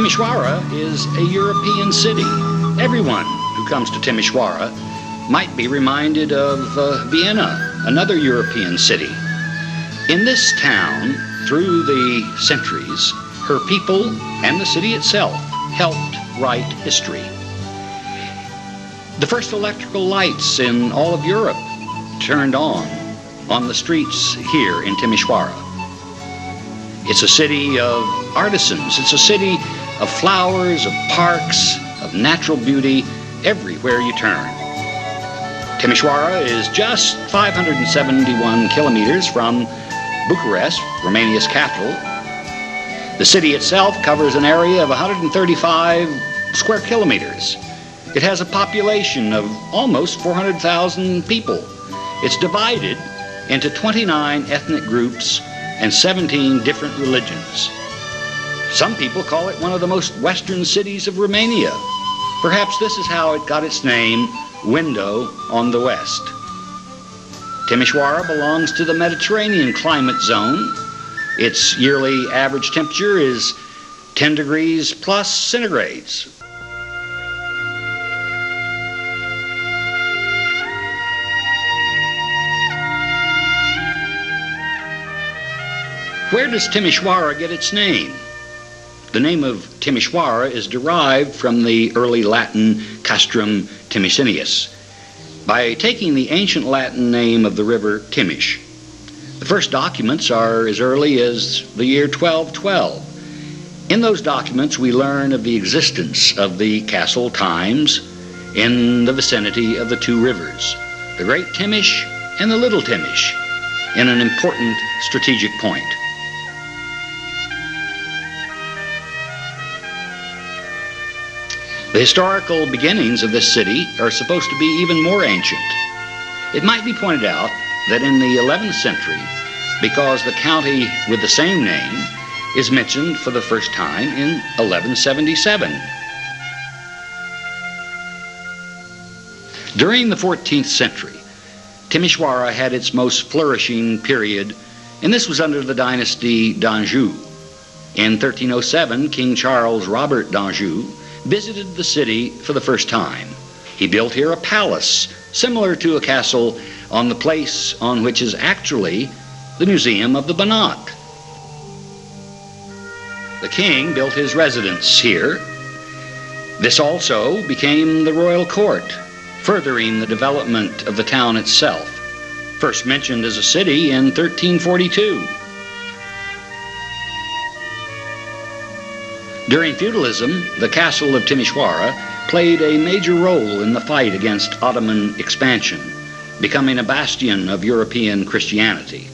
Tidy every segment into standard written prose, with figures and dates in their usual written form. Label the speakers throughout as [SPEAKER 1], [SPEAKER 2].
[SPEAKER 1] Timisoara is a European city. Everyone who comes to Timisoara might be reminded of Vienna, another European city. In this town, through the centuries, her people and the city itself helped write history. The first electrical lights in all of Europe turned on the streets here in Timisoara. It's a city of artisans. It's a city of flowers, of parks, of natural beauty everywhere you turn. Timisoara is just 571 kilometers from Bucharest, Romania's capital. The city itself covers an area of 135 square kilometers. It has a population of almost 400,000 people. It's divided into 29 ethnic groups and 17 different religions. Some people call it one of the most western cities of Romania. Perhaps this is how it got its name, Window on the West. Timisoara belongs to the Mediterranean climate zone. Its yearly average temperature is 10 degrees plus centigrades. Where does Timisoara get its name? The name of Timisoara is derived from the early Latin castrum Timicinius, by taking the ancient Latin name of the river Timiș. The first documents are as early as the year 1212. In those documents we learn of the existence of the castle Times in the vicinity of the two rivers, the Great Timiș and the Little Timiș, in an important strategic point. The historical beginnings of this city are supposed to be even more ancient. It might be pointed out that in the 11th century, because the county with the same name is mentioned for the first time in 1177. During the 14th century, Timisoara had its most flourishing period, and this was under the dynasty d'Anjou. In 1307, King Charles Robert d'Anjou visited the city for the first time. He built here a palace similar to a castle on the place on which is actually the Museum of the Banat. The king built his residence here. This also became the royal court, furthering the development of the town itself, first mentioned as a city in 1342. During feudalism, the castle of Timisoara played a major role in the fight against Ottoman expansion, becoming a bastion of European Christianity.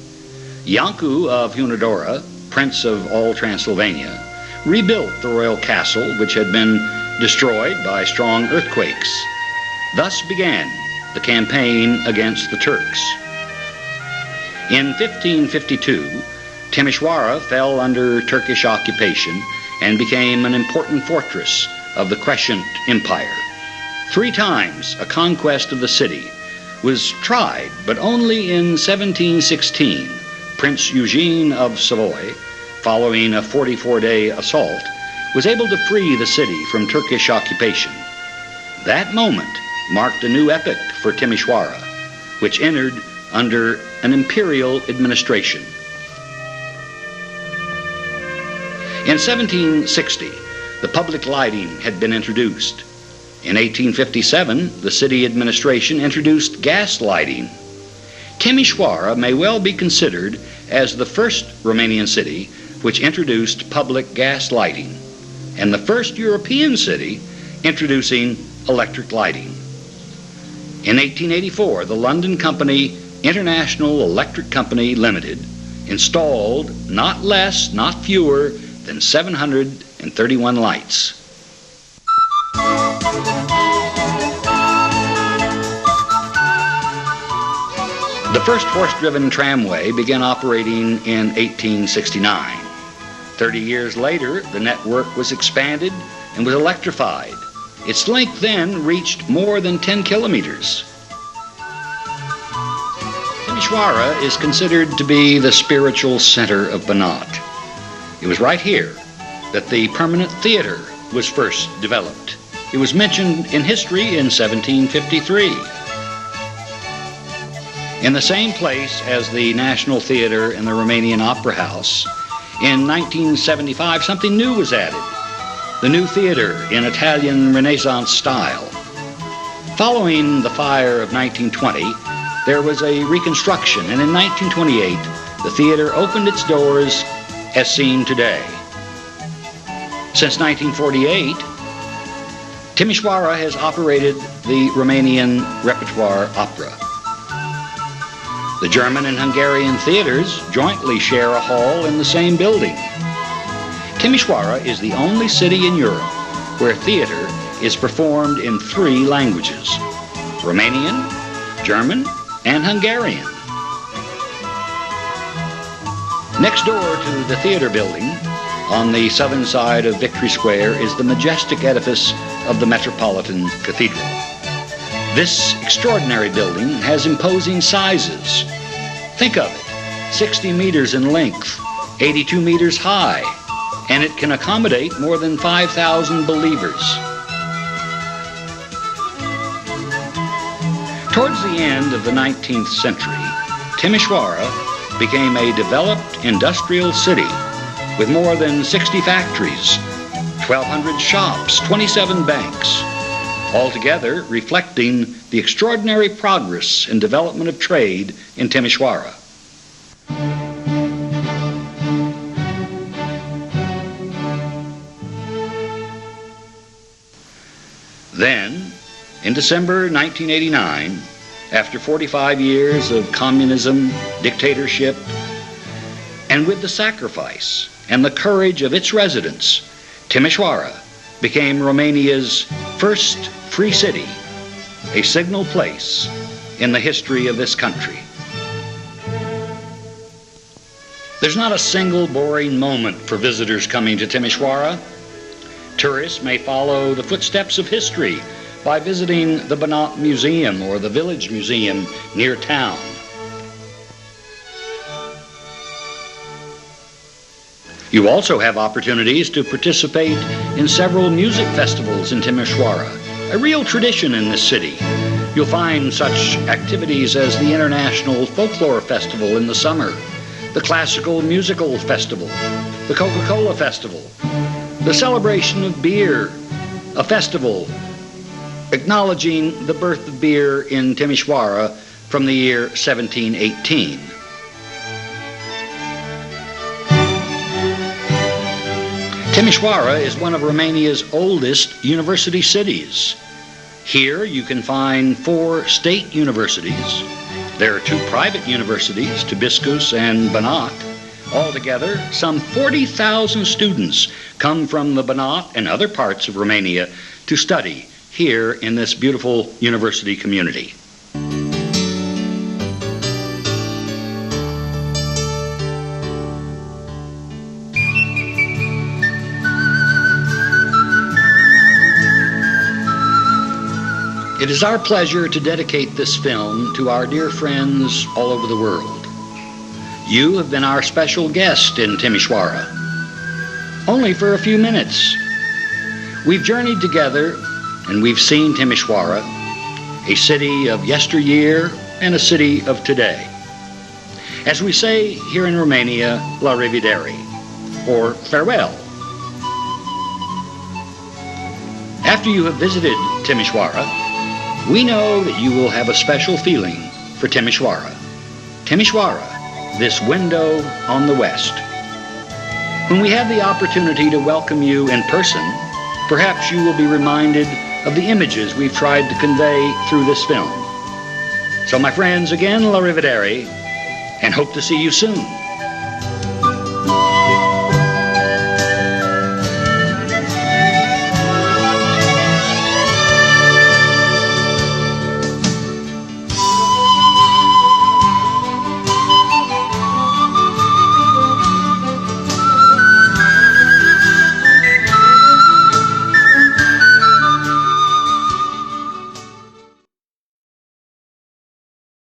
[SPEAKER 1] Iancu of Hunedoara, Prince of all Transylvania, rebuilt the royal castle, which had been destroyed by strong earthquakes. Thus began the campaign against the Turks. In 1552, Timisoara fell under Turkish occupation and became an important fortress of the Crescent Empire. 3 times a conquest of the city was tried, but only in 1716, Prince Eugene of Savoy, following a 44-day assault, was able to free the city from Turkish occupation. That moment marked a new epoch for Timisoara, which entered under an imperial administration. In 1760, the public lighting had been introduced. In 1857, the city administration introduced gas lighting. Timisoara may well be considered as the first Romanian city which introduced public gas lighting, and the first European city introducing electric lighting. In 1884, the London company International Electric Company Limited installed not less, not fewer, than 731 lights. The first horse-driven tramway began operating in 1869. 30 years later, the network was expanded and was electrified. Its length then reached more than 10 kilometers. Timisoara is considered to be the spiritual center of Banat. It was right here that the permanent theater was first developed. It was mentioned in history in 1753. In the same place as the National Theater and the Romanian Opera House, in 1975 something new was added, the new theater in Italian Renaissance style. Following the fire of 1920, there was a reconstruction, and in 1928, the theater opened its doors as seen today. Since 1948, Timisoara has operated the Romanian repertoire opera. The German and Hungarian theaters jointly share a hall in the same building. Timisoara is the only city in Europe where theater is performed in 3 languages: Romanian, German, and Hungarian. Next door to the theater building, on the southern side of Victory Square, is the majestic edifice of the Metropolitan Cathedral. This extraordinary building has imposing sizes. Think of it, 60 meters in length, 82 meters high, and it can accommodate more than 5,000 believers. Towards the end of the 19th century, Timisoara became a developed industrial city with more than 60 factories, 1,200 shops, 27 banks, altogether reflecting the extraordinary progress and development of trade in Timisoara. Then, in December 1989, after 45 years of communism, dictatorship, and with the sacrifice and the courage of its residents, Timisoara became Romania's first free city, a signal place in the history of this country. There's not a single boring moment for visitors coming to Timisoara. Tourists may follow the footsteps of history by visiting the Banat Museum or the Village Museum near town. You also have opportunities to participate in several music festivals in Timisoara, a real tradition in this city. You'll find such activities as the International Folklore Festival in the summer, the Classical Musical Festival, the Coca-Cola Festival, the celebration of beer, a festival acknowledging the birth of beer in Timisoara from the year 1718. Timisoara is one of Romania's oldest university cities. Here you can find 4 state universities. There are 2 private universities, Tibiscus and Banat. Altogether, some 40,000 students come from the Banat and other parts of Romania to study here in this beautiful university community. It is our pleasure to dedicate this film to our dear friends all over the world. You have been our special guest in Timisoara, only for a few minutes. We've journeyed together and we've seen Timisoara, a city of yesteryear and a city of today. As we say here in Romania, la revedere, or farewell. After you have visited Timisoara, we know that you will have a special feeling for Timisoara. Timisoara, this window on the West. When we have the opportunity to welcome you in person, perhaps you will be reminded of the images we've tried to convey through this film. So my friends, again, la rivedere, and hope to see you soon.